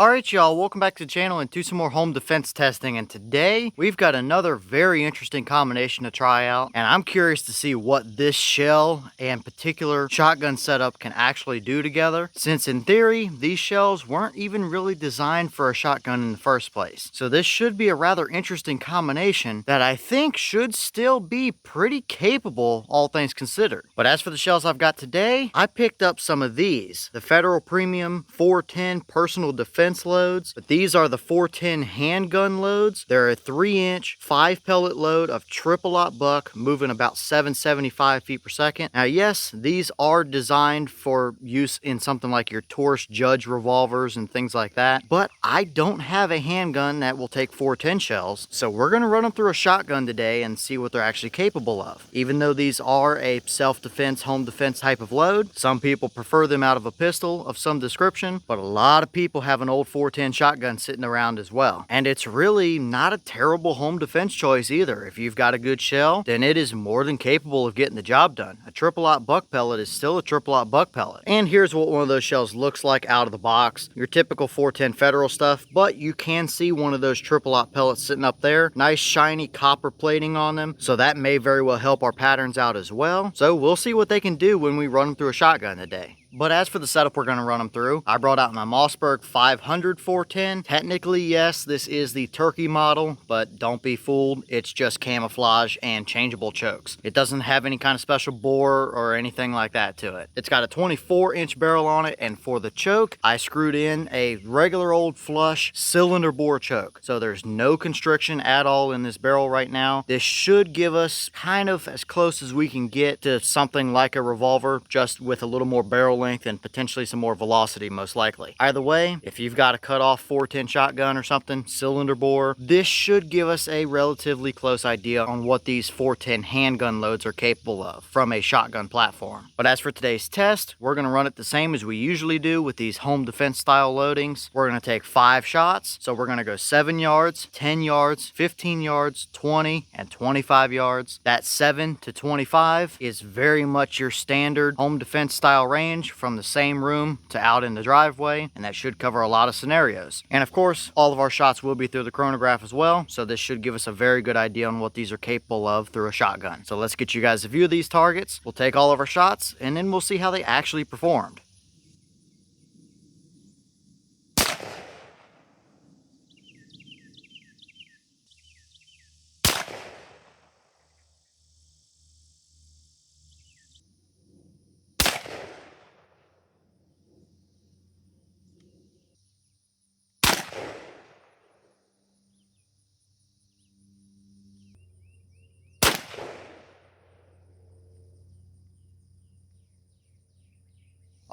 Alright y'all, welcome back to the channel and do some more home defense testing, and today we've got another very interesting combination to try out, and I'm curious to see what this shell and particular shotgun setup can actually do together, since in theory these shells weren't even really designed for a shotgun in the first place. So this should be a rather interesting combination that I think should still be pretty capable, all things considered. But as for the shells I've got today, I picked up some of these, the Federal Premium 410 Personal Defense loads, but these are the 410 handgun loads. They're a 3-inch 5-pellet load of triple-aught buck, moving about 775 feet per second. Now yes, these are designed for use in something like your tourist judge revolvers and things like that, but I don't have a handgun that will take 410 shells, so we're going to run them through a shotgun today and see what they're actually capable of. Even though these are a self-defense, home defense type of load, some people prefer them out of a pistol of some description, but a lot of people have an old 410 shotgun sitting around as well. And it's really not a terrible home defense choice either. If you've got a good shell, then it is more than capable of getting the job done. A triple-aught buck pellet is still a triple-aught buck pellet. And here's what one of those shells looks like out of the box. Your typical 410 Federal stuff, but you can see one of those triple-aught pellets sitting up there. Nice shiny copper plating on them, so that may very well help our patterns out as well. So we'll see what they can do when we run them through a shotgun today. But as for the setup we're going to run them through, I brought out my Mossberg 500 410. Technically, yes, this is the turkey model, but don't be fooled. It's just camouflage and changeable chokes. It doesn't have any kind of special bore or anything like that to it. It's got a 24-inch barrel on it, and for the choke, I screwed in a regular old flush cylinder bore choke. So there's no constriction at all in this barrel right now. This should give us kind of as close as we can get to something like a revolver, just with a little more barrel length and potentially some more velocity, most likely. Either way, if you've got a cut off 410 shotgun or something, cylinder bore, this should give us a relatively close idea on what these 410 handgun loads are capable of from a shotgun platform. But as for today's test, we're going to run it the same as we usually do with these home defense style loadings. We're going to take 5 shots, so we're going to go 7 yards, 10 yards, 15 yards, 20, and 25 yards. That 7 to 25 is very much your standard home defense style range, from the same room to out in the driveway, and that should cover a lot of scenarios. And of course, all of our shots will be through the chronograph as well, so this should give us a very good idea on what these are capable of through a shotgun. So let's get you guys a view of these targets. We'll take all of our shots, and then we'll see how they actually performed.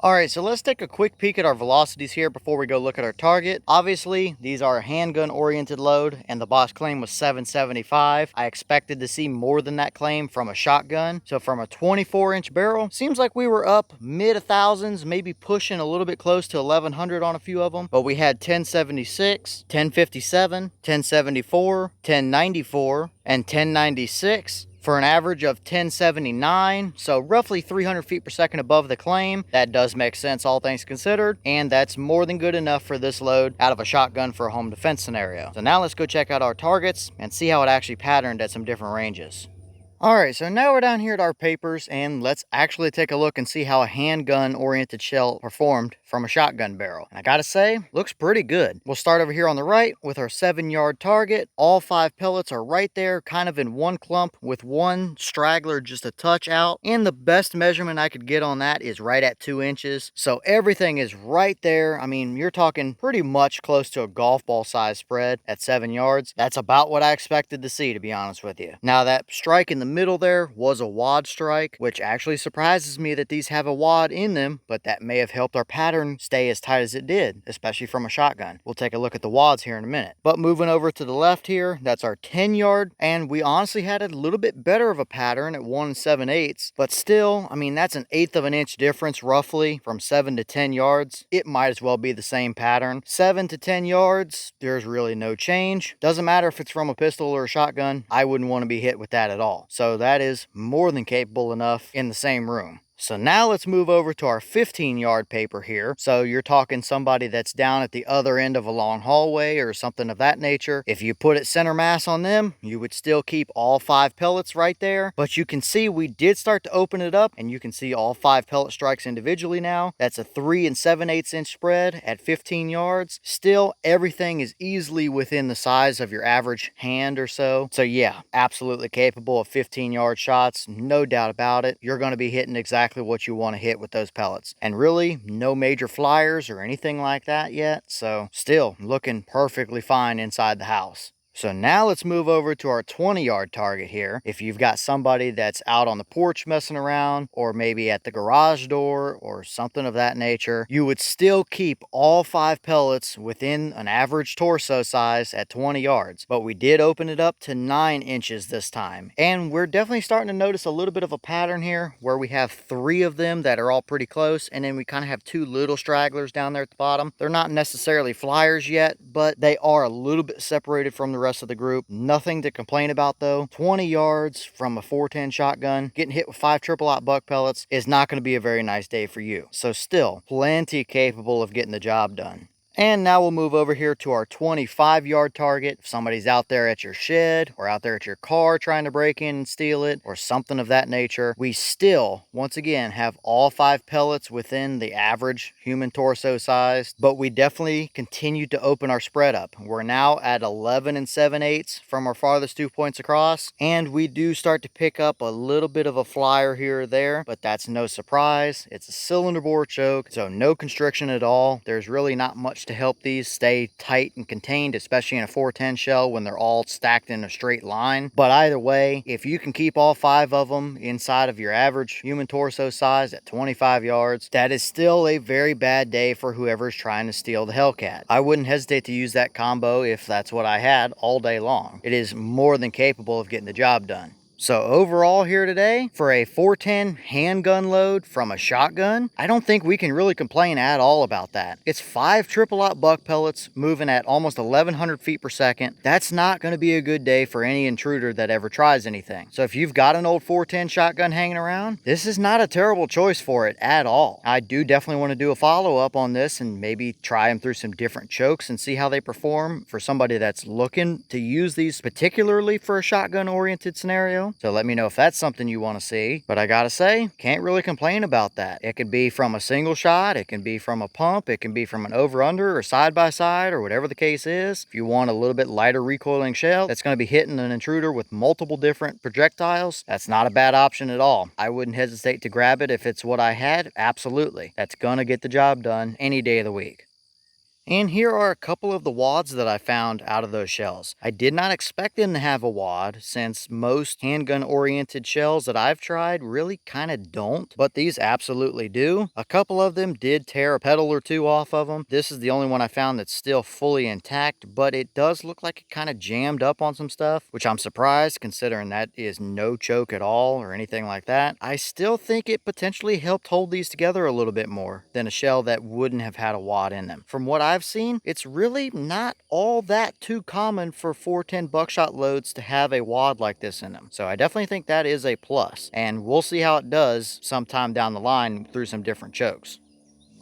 Alright, so let's take a quick peek at our velocities here before we go look at our target. Obviously, these are a handgun oriented load, and the boss claim was 775. I expected to see more than that claim from a shotgun. So from a 24-inch barrel, seems like we were up mid-1000s, maybe pushing a little bit close to 1100 on a few of them. But we had 1076, 1057, 1074, 1094, and 1096. For an average of 1079, so roughly 300 feet per second above the claim. That does make sense, all things considered, and that's more than good enough for this load out of a shotgun for a home defense scenario. So now let's go check out our targets and see how it actually patterned at some different ranges. Alright, so now we're down here at our papers, and let's actually take a look and see how a handgun oriented shell performed from a shotgun barrel. And I gotta say, looks pretty good. We'll start over here on the right with our 7-yard target. All 5 pellets are right there, kind of in one clump, with one straggler just a touch out. And the best measurement I could get on that is right at 2 inches. So everything is right there. I mean, you're talking pretty much close to a golf ball size spread at 7 yards. That's about what I expected to see, to be honest with you. Now that strike in the middle there was a wad strike, which actually surprises me that these have a wad in them, but that may have helped our pattern stay as tight as it did, especially from a shotgun. We'll take a look at the wads here in a minute. But moving over to the left here, that's our 10-yard, and we honestly had a little bit better of a pattern at 1 7/8, but still, I mean, that's an 1/8 of an inch difference roughly from 7 to 10 yards. It might as well be the same pattern. 7 to 10 yards, there's really no change. Doesn't matter if it's from a pistol or a shotgun, I wouldn't want to be hit with that at all. So that is more than capable enough in the same room. So now let's move over to our 15-yard paper here. So you're talking somebody that's down at the other end of a long hallway or something of that nature. If you put it center mass on them, you would still keep all 5 pellets right there. But you can see we did start to open it up, and you can see all 5 pellet strikes individually now. That's a 3 7/8 inch spread at 15 yards. Still, everything is easily within the size of your average hand or so. So yeah, absolutely capable of 15-yard shots, no doubt about it. You're going to be hitting exactly what you want to hit with those pellets, and really no major flyers or anything like that yet, so still looking perfectly fine inside the house. So now let's move over to our 20-yard target here. If you've got somebody that's out on the porch messing around, or maybe at the garage door or something of that nature, you would still keep all 5 pellets within an average torso size at 20 yards. But we did open it up to 9 inches this time. And we're definitely starting to notice a little bit of a pattern here where we have 3 of them that are all pretty close, and then we kind of have 2 little stragglers down there at the bottom. They're not necessarily flyers yet, but they are a little bit separated from the rest of the group. Nothing to complain about though. 20 yards from a 410 shotgun, getting hit with 5 triple-aught buck pellets is not going to be a very nice day for you. So still plenty capable of getting the job done. And now we'll move over here to our 25-yard target. If somebody's out there at your shed or out there at your car trying to break in and steal it or something of that nature, we still, once again, have all 5 pellets within the average human torso size, but we definitely continue to open our spread up. We're now at 11 7/8 from our farthest 2 points across, and we do start to pick up a little bit of a flyer here or there, but that's no surprise. It's a cylinder bore choke, so no constriction at all. There's really not much to help these stay tight and contained, especially in a 410 shell when they're all stacked in a straight line. But either way, if you can keep all 5 of them inside of your average human torso size at 25 yards, that is still a very bad day for whoever's trying to steal the Hellcat. I wouldn't hesitate to use that combo if that's what I had all day long. It is more than capable of getting the job done. So overall here today, for a 410 handgun load from a shotgun, I don't think we can really complain at all about that. It's 5 triple-aught buck pellets moving at almost 1100 feet per second. That's not going to be a good day for any intruder that ever tries anything. So if you've got an old 410 shotgun hanging around, this is not a terrible choice for it at all. I do definitely want to do a follow-up on this and maybe try them through some different chokes and see how they perform for somebody that's looking to use these particularly for a shotgun-oriented scenario. So let me know if that's something you want to see. But I gotta say, can't really complain about that. It could be from a single shot, it can be from a pump, it can be from an over-under or side-by-side or whatever the case is. If you want a little bit lighter recoiling shell that's going to be hitting an intruder with multiple different projectiles, that's not a bad option at all. I wouldn't hesitate to grab it if it's what I had. Absolutely. That's gonna get the job done any day of the week. And here are a couple of the wads that I found out of those shells. I did not expect them to have a wad, since most handgun-oriented shells that I've tried really kind of don't, but these absolutely do. A couple of them did tear a pedal or 2 off of them. This is the only one I found that's still fully intact, but it does look like it kind of jammed up on some stuff, which I'm surprised considering that is no choke at all or anything like that. I still think it potentially helped hold these together a little bit more than a shell that wouldn't have had a wad in them. From what I've seen, it's really not all that too common for 410 buckshot loads to have a wad like this in them. So I definitely think that is a plus, and we'll see how it does sometime down the line through some different chokes.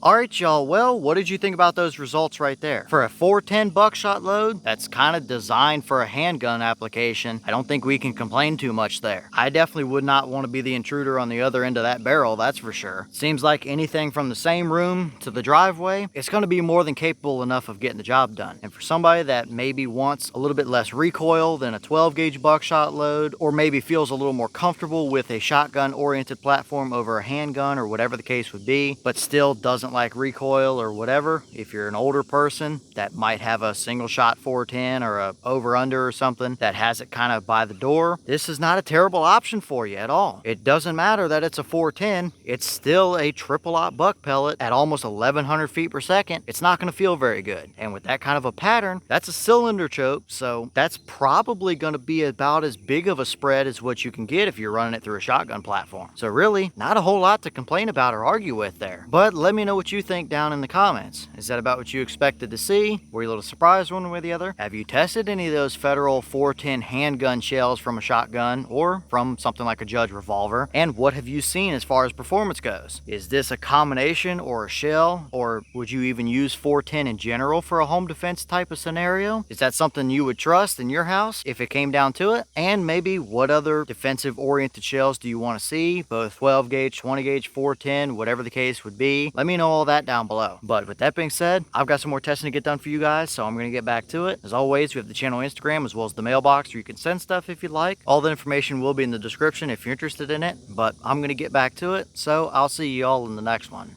Alright y'all, well, what did you think about those results right there? For a 410 buckshot load, that's kind of designed for a handgun application, I don't think we can complain too much there. I definitely would not want to be the intruder on the other end of that barrel, that's for sure. Seems like anything from the same room to the driveway, it's going to be more than capable enough of getting the job done. And for somebody that maybe wants a little bit less recoil than a 12 gauge buckshot load, or maybe feels a little more comfortable with a shotgun oriented platform over a handgun or whatever the case would be, but still doesn't like recoil or whatever, if you're an older person that might have a single shot 410 or a over under or something that has it kind of by the door, this is not a terrible option for you at all. It doesn't matter that it's a 410, it's still a triple-aught buck pellet at almost 1100 feet per second. It's not going to feel very good, and with that kind of a pattern, that's a cylinder choke, so that's probably going to be about as big of a spread as what you can get if you're running it through a shotgun platform. So really, not a whole lot to complain about or argue with there. But let me know what you think down in the comments. Is that about what you expected to see? Were you a little surprised one way or the other? Have you tested any of those federal 410 handgun shells from a shotgun or from something like a Judge revolver? And what have you seen as far as performance goes? Is this a combination or a shell? Or would you even use 410 in general for a home defense type of scenario? Is that something you would trust in your house if it came down to it? And maybe what other defensive oriented shells do you want to see? Both 12 gauge, 20 gauge, 410, whatever the case would be. Let me know all that down below. But with that being said, I've got some more testing to get done for you guys, so I'm going to get back to it. As always, we have the channel Instagram as well as the mailbox where you can send stuff if you'd like. All the information will be in the description if you're interested in it, but I'm going to get back to it, so I'll see you all in the next one.